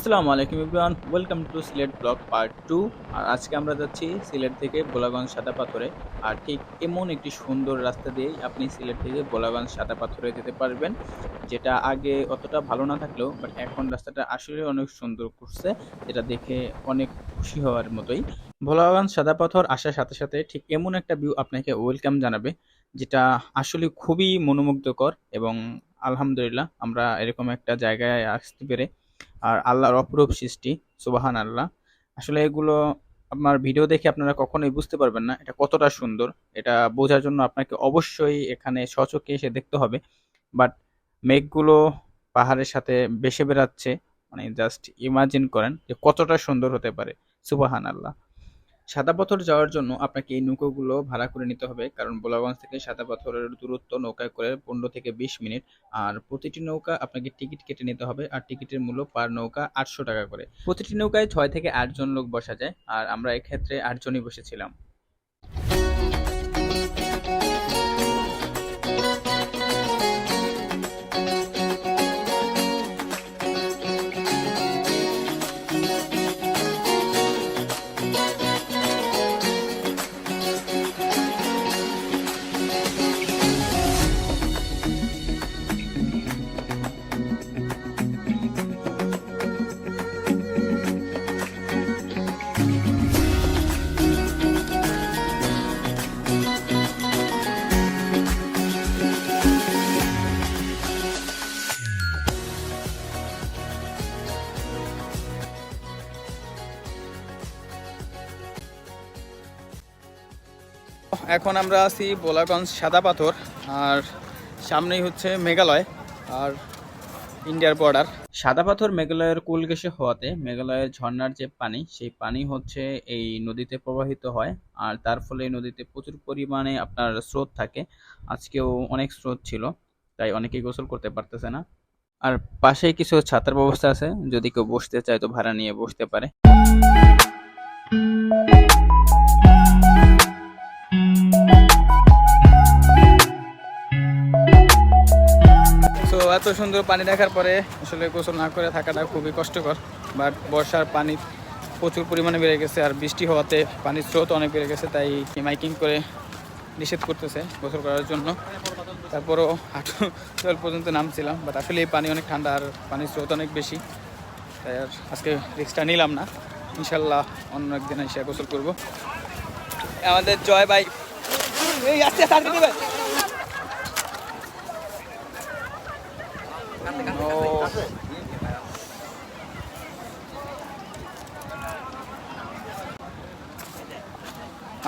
আসসালামু আলাইকুম everyone, welcome to Sylhet blog part 2। আর আজকে আমরা যাচ্ছি সিলেট থেকে ভোলাগঞ্জ সাদা পাথরে। আর ঠিক এমন একটি সুন্দর রাস্তা দিয়েই আপনি সিলেট থেকে ভোলাগঞ্জ সাদা পাথরে যেতে পারবেন, যেটা আগে অতটা ভালো না থাকলেও বাট এখন রাস্তাটা আসলে অনেক সুন্দর করছে, যেটা দেখে অনেক খুশি হওয়ার মতোই। ভোলাগঞ্জ সাদা পাথর আসার সাথে সাথে ঠিক এমন একটা ভিউ আপনাকে ওয়েলকাম জানাবে, যেটা আসলে খুবই মনোমুগ্ধকর। এবং আলহামদুলিল্লাহ আমরা এরকম একটা জায়গায় আসতে পেরে, আর আল্লাহর অপরূপ সৃষ্টি, সুবাহান আল্লাহ। আসলে এগুলো আমার ভিডিও দেখে আপনারা কখনোই বুঝতে পারবেন না এটা কতটা সুন্দর। এটা বোঝার জন্য আপনাকে অবশ্যই এখানে স্বচক্ষে এসে দেখতে হবে। বাট মেঘগুলো পাহাড়ের সাথে ভেসে বেড়াচ্ছে, মানে জাস্ট ইমাজিন করেন যে কতটা সুন্দর হতে পারে, সুবাহান আল্লাহ। সাদা পাথর যাওয়ার জন্য আপনাকে এই নৌকাগুলো ভাড়া করে নিতে হবে, কারণ ভোলাগঞ্জ থেকে সাদা পাথরের দূরত্ব নৌকায় করে 15 থেকে 20 মিনিট। আর প্রতিটি নৌকা আপনাকে টিকিট কেটে নিতে হবে, আর টিকিটের মূল্য পার নৌকা 800 টাকা করে। প্রতিটি নৌকায় 6 থেকে 8 জন লোক বসা যায়, আর আমরা এক্ষেত্রে 8 জনই বসেছিলাম। এখন আমরা আছি ভোলাগঞ্জ সাদা পাথর, আর সামনেই হচ্ছে মেঘালয় আর ইন্ডিয়ার বর্ডার। সাদা পাথর মেঘালয়ের কুল ঘেঁষে হওয়াতে মেঘালয়ের ঝর্ণার যে পানি, সেই পানি হচ্ছে এই নদীতে প্রবাহিত হয়, আর তার ফলে এই নদীতে প্রচুর পরিমাণে আপনার স্রোত থাকে। আজকেও অনেক স্রোত ছিল, তাই অনেকেই গোসল করতে পারতেছে না। আর পাশেই কিছু ছাতার ব্যবস্থা আছে, যদি কেউ বসতে চায় তো ভাড়া নিয়ে বসতে পারে। তো এত সুন্দর পানি দেখার পরে আসলে গোসল না করে থাকাটা খুবই কষ্টকর। বাট বর্ষার পানি প্রচুর পরিমাণে বেড়ে গেছে, আর বৃষ্টি হওয়াতে পানির স্রোত অনেক বেড়ে গেছে, তাই মাইকিং করে নিষেধ করতেছে গোসল করার জন্য। তারপরও হাঁটু জল পর্যন্ত নামছিলাম, বাট আসলে এই পানি অনেক ঠান্ডা আর পানির স্রোত অনেক বেশি, তাই আর আজকে রিস্কটা নিলাম না। ইনশাল্লাহ অন্য একদিন এসে গোসল করবো। আমাদের জয় ভাই এই আস্তে আস্তে দেবে।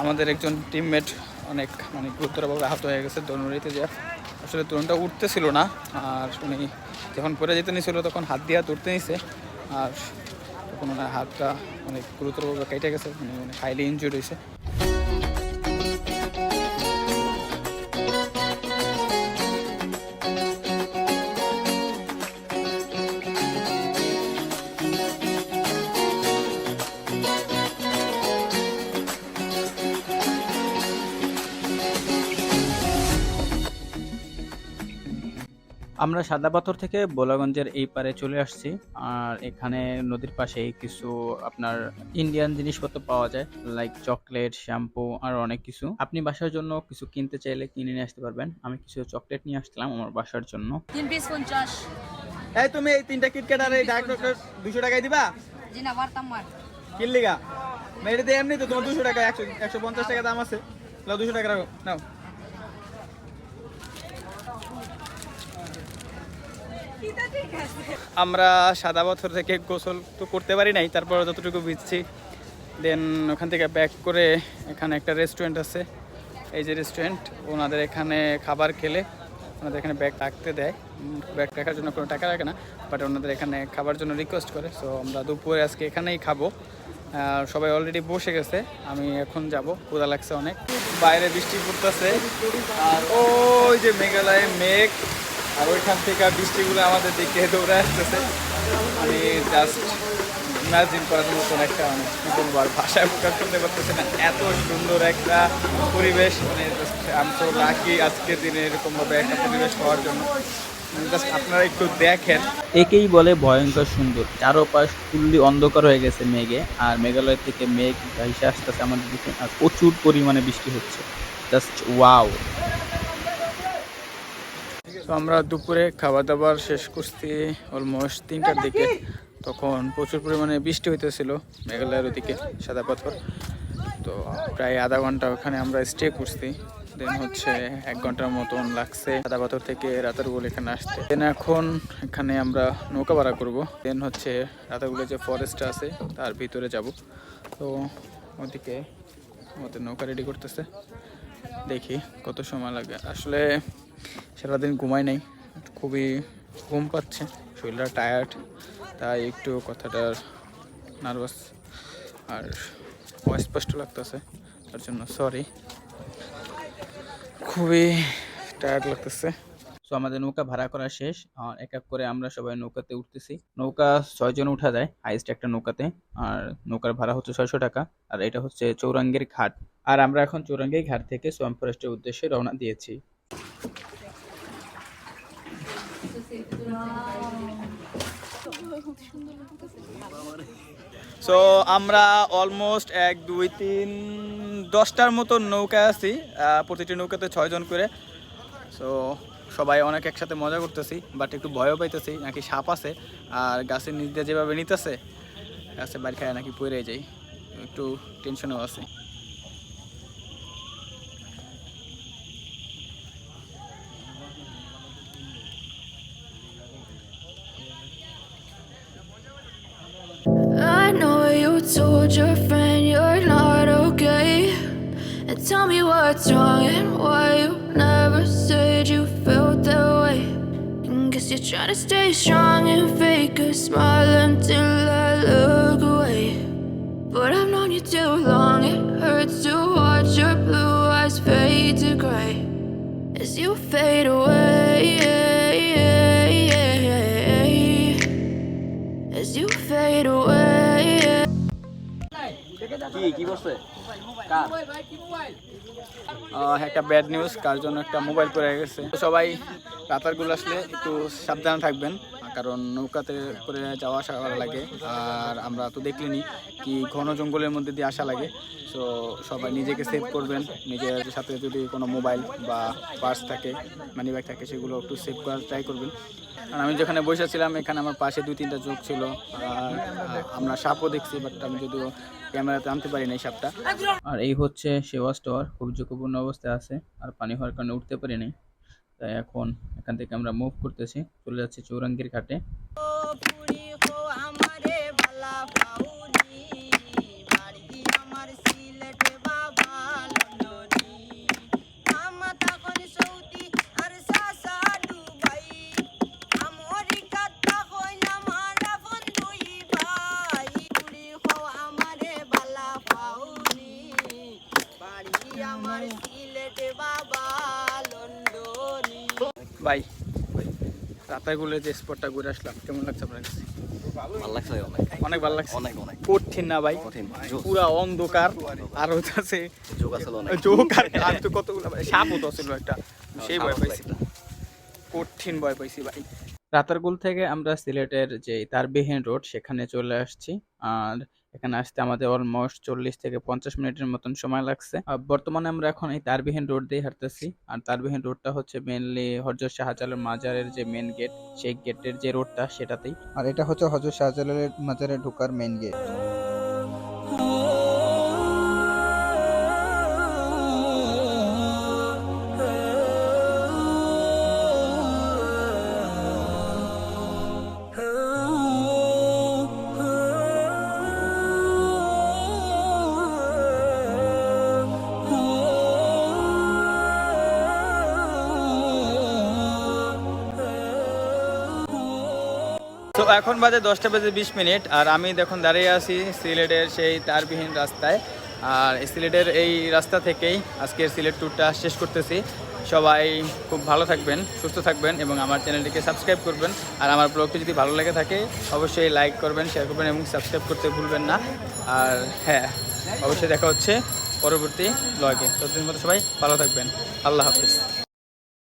আমাদের একজন টিমমেট অনেক গুরুতরভাবে আহত হয়ে গেছে দৌড়িতে, যে আসলে তরুণটা উঠতেছিল না, আর উনি যখন পরে যেতে নিয়েছিল তখন হাত দিয়ে উঠতে নিছে, আর তখন ওনার হাতটা অনেক গুরুতরভাবে কেটে গেছে, উনি অনেক হাইলি ইনজুর্ড হয়েছে। আমরা সাদা পাথর থেকে ভোলাগঞ্জের এই পারে চলে আসছি, আর এখানে নদীর পাশেই কিছু আপনার ইন্ডিয়ান জিনিসপত্র পাওয়া যায়, লাইক চকলেট, শ্যাম্পু আর অনেক কিছু। আপনি বাসার জন্য কিছু কিনতে চাইলে কিনে নিয়ে আসতে পারবেন। আমি কিছু চকলেট নিয়ে আসলাম আমার বাসার জন্য। 3 পিস 50। এই তুমি এই 3টা কিটক্যাট আর এই ডার্ক চকলেট 200 টাকায় দিবা? জি না, পারতাম মার। কিনলিগা মেরে দিয়ে এমনি তো তোমার 200 টাকা, 150 টাকা দাম আছে, 200 টাকা রাখো নাও। আমরা সাদা পাথর থেকে গোসল তো করতে পারি নাই, তারপর যতটুকু ভিজছি, দেন ওখান থেকে ব্যাক করে এখানে একটা রেস্টুরেন্ট আছে, এই যে রেস্টুরেন্ট, ওনাদের এখানে খাবার খেলে ওনাদের এখানে ব্যাগ রাখতে দেয়। ব্যাগ রাখার জন্য কোনো টাকা রাখে না, বাট ওনাদের এখানে খাবার জন্য রিকোয়েস্ট করে। সো আমরা দুপুরে আজকে এখানেই খাবো। সবাই অলরেডি বসে গেছে, আমি এখন যাব, ক্ষুধা লাগছে অনেক। বাইরে বৃষ্টি পড়তেছে, আর ওই যে মেঘালয়ে মেঘ, আর ওইখান থেকে বৃষ্টিগুলো আমাদের দিকে দৌড়ে আসতেছে। আমি জাস্ট ইমাজিন করার মতন একটা, মানে কী বলবো, আর ভাষায় প্রকাশ করতে পারতেছি না, এত সুন্দর একটা পরিবেশ। মানে আমি তো লাকি আজকের দিনে এরকমভাবে একটা পরিবেশ পাওয়ার জন্য। জাস্ট আপনারা একটু দেখেন। একেই বলে ভয়ঙ্কর সুন্দর। চারপাশ ফুললি অন্ধকার হয়ে গেছে মেঘে। আর মেঘালয় থেকে মেঘ ভেসে আসতেছে আমাদের দিকে। আর প্রচুর পরিমাণে বৃষ্টি হচ্ছে। Just wow! তো আমরা দুপুরে খাবার-দাবার শেষ করছি অলমোস্ট ৩টার দিকে। তখন প্রচুর পরিমাণে বৃষ্টি হইতেছিল মেঘালয়ের ওদিকে সাদা পাথর। তো প্রায় আধা ঘন্টা ওখানে আমরা স্টে করছি। দেন হচ্ছে ১ ঘন্টার মতন লাগছে সাদা পাথর থেকে রাতারগুল এখানে আসতে। দেন এখন এখানে আমরা নৌকা ভাড়া করবো। দেন হচ্ছে রাতারগুলে যে ফরেস্ট আছে তার ভিতরে যাব। তো ওদিকে আমাদের নৌকা রেডি করতেছে, দেখি কত সময় লাগে। আসলে সারাদিন ঘুমাই নাই, খুবই ঘুম পাচ্ছে, শরীরটা টায়ার্ড, তাই একটু কথাটার নার্ভাস আর অস্পষ্ট লাগতেছে, তার জন্য সরি। খুবই টায়ার্ড লাগতেছে। সো আমাদের নৌকা ভাড়া করা শেষ। এক এক করে আমরা সবাই নৌকাতে উঠতেছি। নৌকা ৬ জন উঠা যায় হাইস্ট একটা নৌকাতে। আর নৌকার ভাড়া হচ্ছে ৬০০ টাকা। আর এটা হচ্ছে চৌরাঙ্গীর ঘাট। আর আমরা এখন চৌরাঙ্গীর ঘাট থেকে সোয়াম ফরেস্টের উদ্দেশ্যে রওনা দিয়েছি। সো আমরা অলমোস্ট ১ ২ ৩ ১০টার মতো নৌকা আছি, প্রতিটি নৌকাতে ৬ জন করে। সো সবাই অনেক একসাথে মজা করতেছি, বাট একটু ভয়ও পাইতেছি, নাকি সাপ আছে আর গাছের নিচ দিয়ে যেভাবে নিতেছে গাছে বাড়ি খায় নাকি পড়ে যাই, একটু টেনশনেও আছে। I know you told your friend you're not okay. And tell me what's wrong and why you never said you felt that way. And guess you're trying to stay strong and fake a smile until I look away. But I've known you too long, it hurts to watch your blue eyes fade to gray as you fade away. As you fade away. একটা bad news, কার জন্য একটা mobile পড়ে গেছে। সবাই রাতারগুলো আসলে একটু সাবধানে থাকবেন, কারণ নৌকাতে করে যাওয়া আসা করা লাগে। আর আমরা তো দেখলেনি কি ঘন জঙ্গলের মধ্যে দিয়ে আসা লাগে। সো সবাই নিজেকে সেভ করবেন, নিজের সাথে যদি কোনো মোবাইল বা পার্স থাকে, মানি ব্যাগ থাকে, সেগুলো একটু সেভ করার ট্রাই করবেন। কারণ আমি যেখানে বসেছিলাম এখানে আমার পাশে ২-৩টা চোখ ছিল, আর আমরা সাপও দেখছি, বাট আমি যদিও ক্যামেরাতে আনতে পারি না এই সাপটা। আর এই হচ্ছে সে ওয়াচ টাওয়ার, খুব ঝুঁকিপূর্ণ অবস্থায় আছে, আর পানি হওয়ার কারণে উঠতে পারি নাই। তাই এখন এখান থেকে আমরা মুভ করতেছি, চলে যাচ্ছি চৌরাঙ্গীর ঘাটে। ভাই, রাতারগুলের যে স্পটটা ঘুরে আসলাম, কেমন লাগছে আপনার কাছে? ভালো লাগছে অনেক ভালো লাগছে। অনেক অনেক কঠিন না ভাই? কঠিন, পুরা অন্ধকার, আর হচ্ছে যোগ আছে অনেক চোখ আর তো কতগুলো সাপও তো ছিল একটা, সেই ভয় পাইছি, কঠিন ভয় পাইছি ভাই। রাতারগুল থেকে আমরা সিলেটের যে তারবিহীন রোড সেখানে চলে আসছি। আর এখানে আসতে আমাদের অলমোস্ট ৪০ থেকে ৫০ মিনিটের মতন সময় লাগছে। বর্তমানে আমরা এখন এই তারবিহীন রোড দিয়ে হাঁটতেছি। আর তারবিহীন রোডটা হচ্ছে মেনলি হযরত শাহজালাল মাজারের যে মেন গেট, সেই গেটের যে রোডটা সেটাতেই। আর এটা হচ্ছে হযরত শাহজালালের মাজারে ঢোকার মেন গেট। তো এখন বাজে 10:20, আর আমি দেখুন দাঁড়িয়ে আছি সিলেটের সেই তারবিহীন রাস্তায়। আর সিলেটের এই রাস্তা থেকেই আজকের সিলেট ট্যুরটা শেষ করতেছি। সবাই খুব ভালো থাকবেন, সুস্থ থাকবেন এবং আমার চ্যানেলটিকে সাবস্ক্রাইব করবেন। আর আমার ব্লগটি যদি ভালো লেগে থাকে অবশ্যই লাইক করবেন, শেয়ার করবেন এবং সাবস্ক্রাইব করতে ভুলবেন না। আর হ্যাঁ, অবশ্যই দেখা হচ্ছে পরবর্তী ব্লগে। ততদিন মতো সবাই ভালো থাকবেন। আল্লাহ হাফিজ।